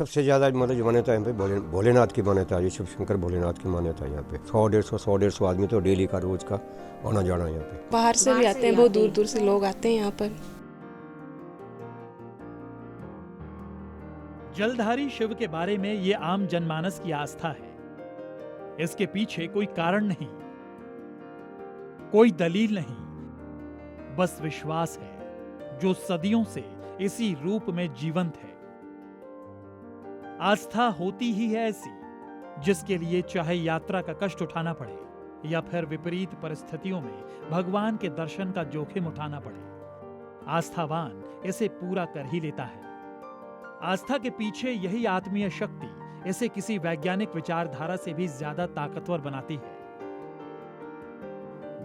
सबसे ज़्यादा मतलब जो मान्यता है यहाँ पे भोलेनाथ की मान्यता है, शिव शंकर भोलेनाथ की मान्यता है यहाँ पे। 100-150 आदमी तो डेली का रोज का आना जाना है यहाँ पे। बाहर से भी आते हैं, बहुत दूर दूर से लोग आते हैं यहाँ पर। जलधारी शिव के बारे में ये आम जनमानस की आस्था है। इसके पीछे कोई कारण नहीं, कोई दलील नहीं, बस विश्वास है जो सदियों से इसी रूप में जीवंत है। आस्था होती ही है ऐसी जिसके लिए चाहे यात्रा का कष्ट उठाना पड़े या फिर विपरीत परिस्थितियों में भगवान के दर्शन का जोखिम उठाना पड़े, आस्थावान इसे पूरा कर ही लेता है। आस्था के पीछे यही आत्मीय शक्ति इसे किसी वैज्ञानिक विचारधारा से भी ज्यादा ताकतवर बनाती है।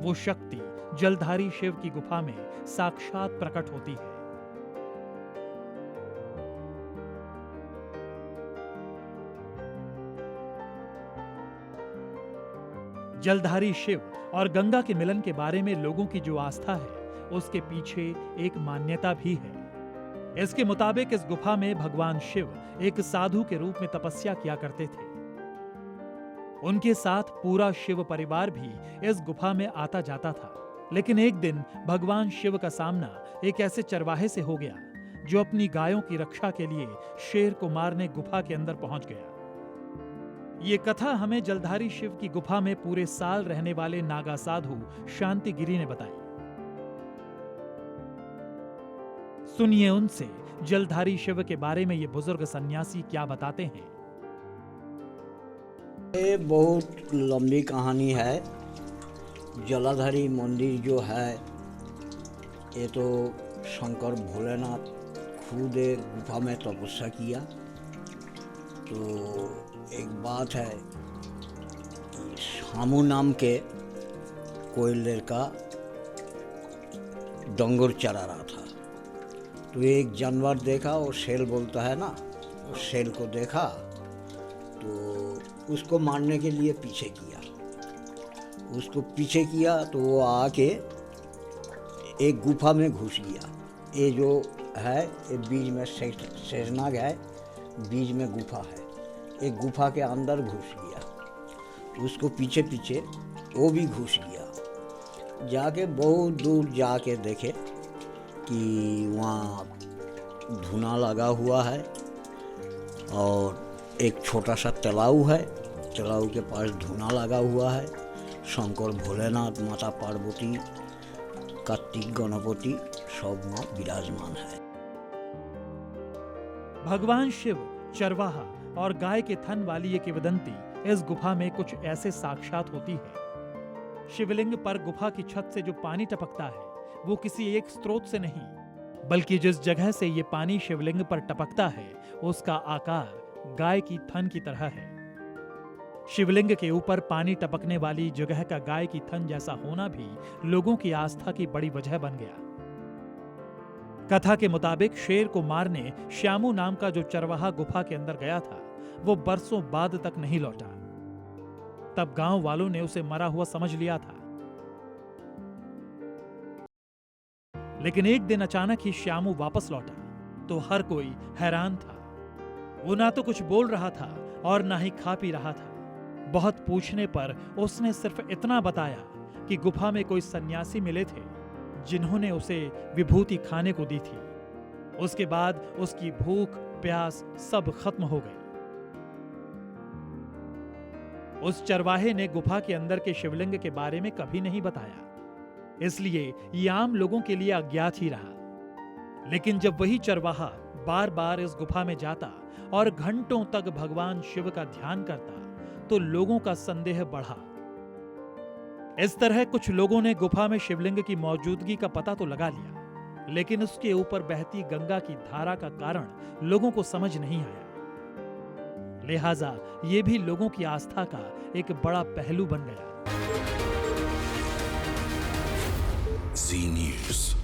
वो शक्ति जलधारी शिव की गुफा में साक्षात प्रकट होती है। जलधारी शिव और गंगा के मिलन के बारे में लोगों की जो आस्था है, उसके पीछे एक मान्यता भी है। इसके मुताबिक इस गुफा में भगवान शिव एक साधु के रूप में तपस्या किया करते थे। उनके साथ पूरा शिव परिवार भी इस गुफा में आता जाता था। लेकिन एक दिन भगवान शिव का सामना एक ऐसे चरवाहे से हो गया जो अपनी गायों की रक्षा के लिए शेर को मारने गुफा के अंदर पहुंच गया। ये कथा हमें जलधारी शिव की गुफा में पूरे साल रहने वाले नागा साधु शांतिगिरी ने बताई। सुनिए उनसे जलधारी शिव के बारे में ये बुजुर्ग सन्यासी क्या बताते हैं। ये बहुत लंबी कहानी है। जलाधारी मंदिर जो है ये तो शंकर भोलेनाथ खुद एक गुफा में तपस्या किया। तो एक बात है, शामू नाम के कोई लड़का डंगर चरा रहा था। तो एक जानवर देखा, वो शेर बोलता है ना, वो शेर को देखा तो उसको मारने के लिए पीछे किया। उसको पीछे किया तो वो आके एक गुफा में घुस गया। ये जो है ये बीच में शेषनाग है, बीच में गुफा है। एक गुफा के अंदर घुस गया। उसको पीछे पीछे वो भी घुस गया। जाके बहुत दूर जाके देखे कि वहाँ धुआं लगा हुआ है और एक छोटा सा तालाब है। तालाब के पास धुआं लगा हुआ है। शंकर भोलेनाथ, माता पार्वती, कार्तिक गणपति सब वहाँ विराजमान है। भगवान शिव, चरवाहा और गाय के थन वाली ये किंवदंती इस गुफा में कुछ ऐसे साक्षात होती है। शिवलिंग पर गुफा की छत से जो पानी टपकता है वो किसी एक स्रोत से नहीं, बल्कि जिस जगह से ये पानी शिवलिंग पर टपकता है उसका आकार गाय की थन की तरह है। शिवलिंग के ऊपर पानी टपकने वाली जगह का गाय की थन जैसा होना भी लोगों की आस्था की बड़ी वजह बन गया। कथा के मुताबिक शेर को मारने श्यामू नाम का जो चरवाहा गुफा के अंदर गया था, वो बरसों बाद तक नहीं लौटा। तब गांव वालों ने उसे मरा हुआ समझ लिया था। लेकिन एक दिन अचानक ही श्यामू वापस लौटा तो हर कोई हैरान था। वो ना तो कुछ बोल रहा था और ना ही खा पी रहा था। बहुत पूछने पर उसने सिर्फ इतना बताया कि गुफा में कोई सन्यासी मिले थे जिन्होंने उसे विभूति खाने को दी थी। उसके बाद उसकी भूख प्यास सब खत्म हो गई। उस चरवाहे ने गुफा के अंदर के शिवलिंग के बारे में कभी नहीं बताया, इसलिए ये आम लोगों के लिए अज्ञात ही रहा। लेकिन जब वही चरवाहा बार बार इस गुफा में जाता और घंटों तक भगवान शिव का ध्यान करता तो लोगों का संदेह बढ़ा। इस तरह कुछ लोगों ने गुफा में शिवलिंग की मौजूदगी का पता तो लगा लिया, लेकिन उसके ऊपर बहती गंगा की धारा का कारण लोगों को समझ नहीं आया। लिहाजा ये भी लोगों की आस्था का एक बड़ा पहलू बन गया। Zee News।